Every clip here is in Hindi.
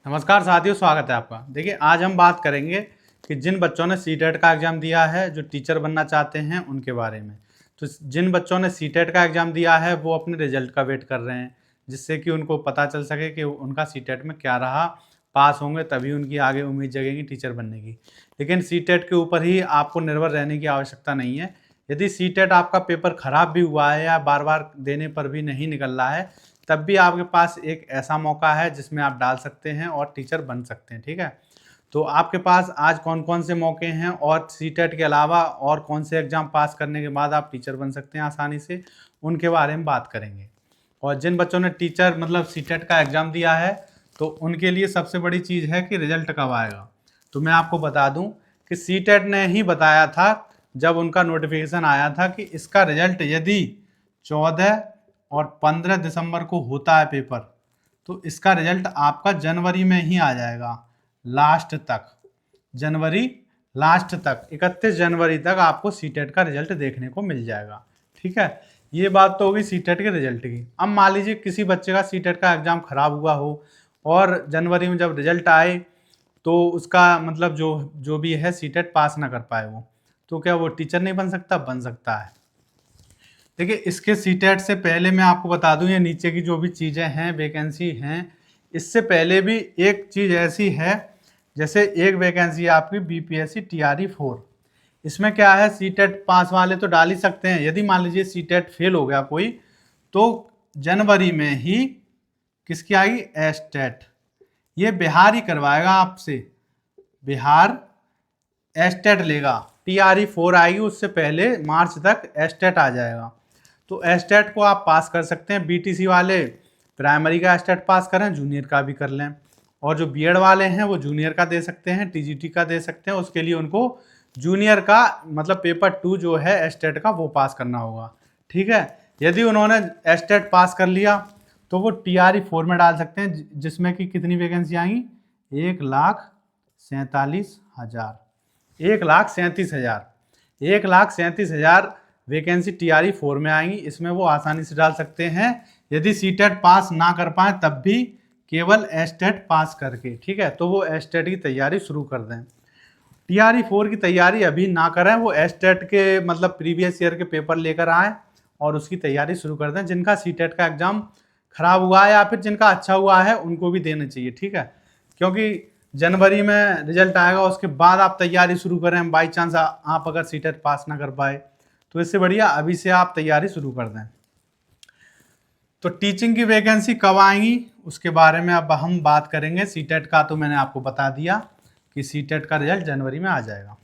नमस्कार साथियों, स्वागत है आपका। देखिए, आज हम बात करेंगे कि जिन बच्चों ने सीटेट का एग्ज़ाम दिया है, जो टीचर बनना चाहते हैं, उनके बारे में। तो जिन बच्चों ने सीटेट का एग्ज़ाम दिया है, वो अपने रिजल्ट का वेट कर रहे हैं, जिससे कि उनको पता चल सके कि उनका सीटेट में क्या रहा। पास होंगे तभी उनकी आगे उम्मीद जगेगी टीचर बनने की। लेकिन सीटेट के ऊपर ही आपको निर्भर रहने की आवश्यकता नहीं है। यदि सीटेट आपका पेपर ख़राब भी हुआ है या बार बार देने पर भी नहीं निकल रहा है, तब भी आपके पास एक ऐसा मौका है जिसमें आप डाल सकते हैं और टीचर बन सकते हैं। ठीक है, तो आपके पास आज कौन कौन से मौके हैं और सीटेट के अलावा और कौन से एग्ज़ाम पास करने के बाद आप टीचर बन सकते हैं आसानी से, उनके बारे में बात करेंगे। और जिन बच्चों ने टीचर मतलब सीटेट का एग्ज़ाम दिया है, तो उनके लिए सबसे बड़ी चीज़ है कि रिजल्ट कब आएगा। तो मैं आपको बता दूं कि सीटेट ने ही बताया था, जब उनका नोटिफिकेशन आया था, कि इसका रिजल्ट यदि 14 और 15 दिसंबर को होता है पेपर, तो इसका रिजल्ट आपका जनवरी में ही आ जाएगा। लास्ट तक जनवरी, लास्ट तक 31 जनवरी तक आपको सीटेट का रिजल्ट देखने को मिल जाएगा। ठीक है, ये बात तो होगी सीटेट के रिजल्ट की। अब मान लीजिए किसी बच्चे का सीटेट का एग्ज़ाम खराब हुआ हो और जनवरी में जब रिजल्ट आए तो उसका मतलब जो जो भी है सीटेट पास ना कर पाए वो, तो क्या वो टीचर नहीं बन सकता? बन सकता है। देखिए, इसके सीटेट से पहले मैं आपको बता दूं, ये नीचे की जो भी चीज़ें हैं, वैकेंसी हैं, इससे पहले भी एक चीज़ ऐसी है, जैसे एक वैकेंसी है आपकी बीपीएससी टीआरई 4। इसमें क्या है, सीटेट पास वाले तो डाल ही सकते हैं। यदि मान लीजिए सीटेट फेल हो गया कोई, तो जनवरी में ही किसकी आएगी? एस्टेट। ये बिहार ही करवाएगा आपसे, बिहार एस्टेट लेगा। टीआरई 4 आएगी, उससे पहले मार्च तक एस्टेट आ जाएगा। तो एस्टेट को आप पास कर सकते हैं। बीटीसी वाले प्राइमरी का एस्टेट पास करें, जूनियर का भी कर लें। और जो बीएड वाले हैं वो जूनियर का दे सकते हैं, टीजीटी का दे सकते हैं। उसके लिए उनको जूनियर का मतलब पेपर 2 जो है एस्टेट का, वो पास करना होगा। ठीक है, यदि उन्होंने एस्टेट पास कर लिया तो वो टीआरई 4 में डाल सकते हैं, जिसमें कि कितनी वैकेंसी आएंगी? 1,47,000, 1,37,000, 1,37,000 वैकेंसी टीआरई 4 में आएंगी। इसमें वो आसानी से डाल सकते हैं, यदि सीटेट पास ना कर पाए तब भी केवल एस्टेट पास करके। ठीक है, तो वो एस्टेट की तैयारी शुरू कर दें। टीआरई 4 की तैयारी अभी ना करें, वो एस्टेट के मतलब प्रीवियस ईयर के पेपर लेकर आए और उसकी तैयारी शुरू कर दें। जिनका सीटेट का एग्ज़ाम खराब हुआ है या फिर जिनका अच्छा हुआ है, उनको भी देना चाहिए। ठीक है, क्योंकि जनवरी में रिजल्ट आएगा, उसके बाद आप तैयारी शुरू करें। बाई चांस आप अगर सीटेट पास ना कर पाए, तो इससे बढ़िया अभी से आप तैयारी शुरू कर दें। तो टीचिंग की वैकेंसी कब आएंगी उसके बारे में अब हम बात करेंगे। सीटेट का तो मैंने आपको बता दिया कि सीटेट का रिजल्ट जनवरी में आ जाएगा।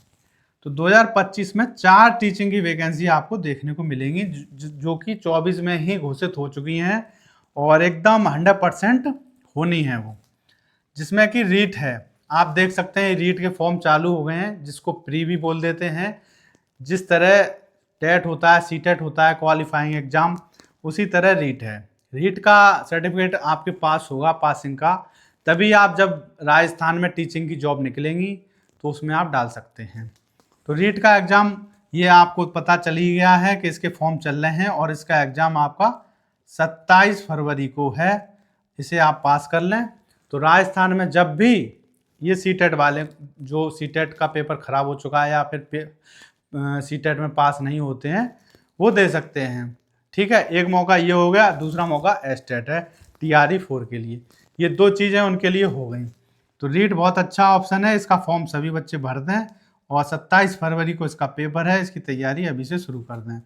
तो 2025 में 4 टीचिंग की वैकेंसी आपको देखने को मिलेंगी, जो कि 24 में ही घोषित हो चुकी हैं और एकदम 100% होनी है वो, जिसमें कि रीट है। आप देख सकते हैं रीट के फॉर्म चालू हो गए हैं, जिसको प्री भी बोल देते हैं। जिस तरह टेट होता है, सीटेट होता है क्वालिफाइंग एग्जाम, उसी तरह रीट है। रीट का सर्टिफिकेट आपके पास होगा पासिंग का, तभी आप जब राजस्थान में टीचिंग की जॉब निकलेंगी तो उसमें आप डाल सकते हैं। तो रीट का एग्ज़ाम ये आपको पता चल ही गया है कि इसके फॉर्म चल रहे हैं और इसका एग्ज़ाम आपका 27 फरवरी को है। इसे आप पास कर लें तो राजस्थान में जब भी ये सीटेट वाले, जो सीटेट का पेपर ख़राब हो चुका है या फिर सीटेट में पास नहीं होते हैं, वो दे सकते हैं। ठीक है, एक मौका ये हो गया, दूसरा मौका एस्टेट है टीआरई 4 के लिए। ये 2 चीज़ें उनके लिए हो गई। तो रीट बहुत अच्छा ऑप्शन है, इसका फॉर्म सभी बच्चे भर दें और 27 फरवरी को इसका पेपर है, इसकी तैयारी अभी से शुरू कर दें।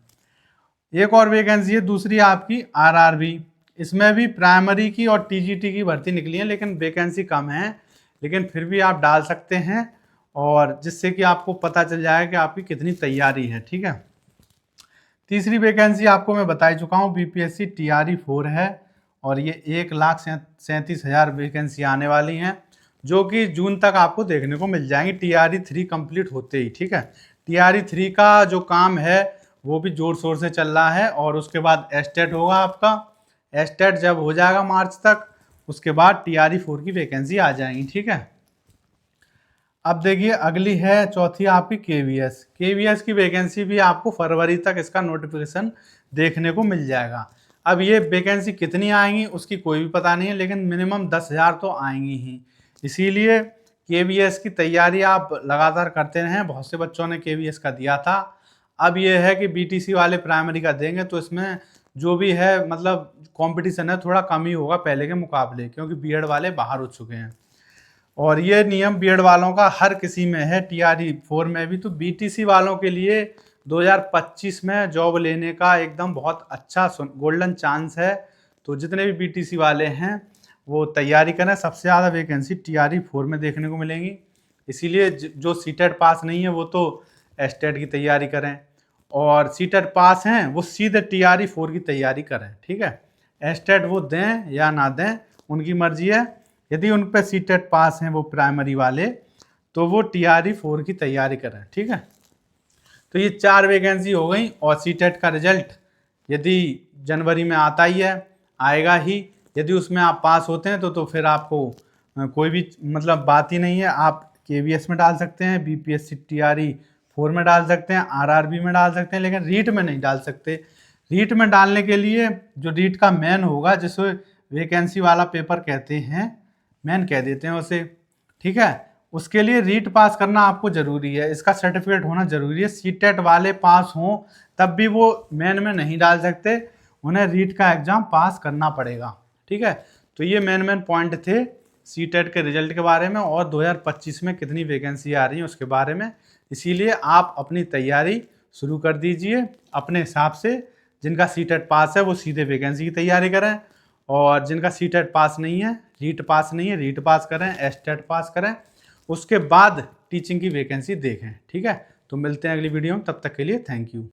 एक और वैकेंसी है दूसरी आपकी आरआरबी। इसमें भी प्राइमरी की और टीजीटी की भर्ती निकली है, लेकिन वैकेंसी कम है, लेकिन फिर भी आप डाल सकते हैं, और जिससे कि आपको पता चल जाए कि आपकी कितनी तैयारी है। ठीक है, तीसरी वैकेंसी आपको मैं बता चुका हूँ, बीपीएससी टीआरई 4 है और ये 1,37,000 वैकेंसी आने वाली हैं, जो कि जून तक आपको देखने को मिल जाएंगी टीआरई 3 कंप्लीट होते ही। ठीक है, टीआरई 3 का जो काम है वो भी जोर शोर से चल रहा है, और उसके बाद एस्टेट होगा आपका। एस्टेट जब हो जाएगा मार्च तक, उसके बाद टीआरई 4 की वैकेंसी आ जाएंगी। ठीक है, अब देखिए अगली है चौथी आपकी केवीएस। केवीएस की वैकेंसी भी आपको फरवरी तक इसका नोटिफिकेशन देखने को मिल जाएगा। अब ये वैकेंसी कितनी आएंगी उसकी कोई भी पता नहीं है, लेकिन मिनिमम 10,000 तो आएंगी ही। इसीलिए KVS की तैयारी आप लगातार करते रहें। बहुत से बच्चों ने KVS का दिया था। अब ये है कि BTC वाले प्राइमरी का देंगे तो इसमें जो भी है मतलब कंपटीशन है थोड़ा कम ही होगा पहले के मुकाबले, क्योंकि बीएड वाले बाहर हो चुके हैं। और ये नियम बीएड वालों का हर किसी में है, TRE 4 में भी। तो BTC वालों के लिए 2025 में जॉब लेने का एकदम बहुत अच्छा गोल्डन चांस है। तो जितने भी BTC वाले हैं वो तैयारी करें। सबसे ज़्यादा वैकेंसी TRE 4 में देखने को मिलेंगी। इसीलिए जो सीटेट पास नहीं है वो तो एस्टेट की तैयारी करें, और सीटेट पास हैं वो सीधे TRE 4 की तैयारी करें। ठीक है, एस्टेट वो दें या ना दें उनकी मर्जी है। यदि उन पर सीटेट पास हैं वो प्राइमरी वाले तो वो TRE 4 की तैयारी करें। ठीक है, तो ये 4 वैकेंसी हो गई। और सीटेट का रिजल्ट यदि जनवरी में आता ही है, आएगा ही। यदि उसमें आप पास होते हैं तो फिर आपको कोई भी मतलब बात ही नहीं है। आप KVS में डाल सकते हैं, BPSC TRE 4 में डाल सकते हैं, RRB में डाल सकते हैं, लेकिन रीट में नहीं डाल सकते। रीट में डालने के लिए जो रीट का मेन होगा, जिसे वैकेंसी वाला पेपर कहते हैं, मेन कह देते हैं उसे, ठीक है, उसके लिए रीट पास करना आपको ज़रूरी है। इसका सर्टिफिकेट होना ज़रूरी है। सीटेट वाले पास हों तब भी वो मेन में नहीं डाल सकते, उन्हें रीट का एग्ज़ाम पास करना पड़ेगा। ठीक है, तो ये मेन पॉइंट थे सीटेट के रिजल्ट के बारे में और 2025 में कितनी वैकेंसी आ रही है उसके बारे में। इसीलिए आप अपनी तैयारी शुरू कर दीजिए अपने हिसाब से। जिनका सीटेट पास है वो सीधे वैकेंसी की तैयारी करें, और जिनका सीटेट पास नहीं है, रीट पास नहीं है, रीट पास करें, एस्टेट पास करें, उसके बाद टीचिंग की वैकेंसी देखें। ठीक है, तो मिलते हैं अगली वीडियो में, तब तक के लिए थैंक यू।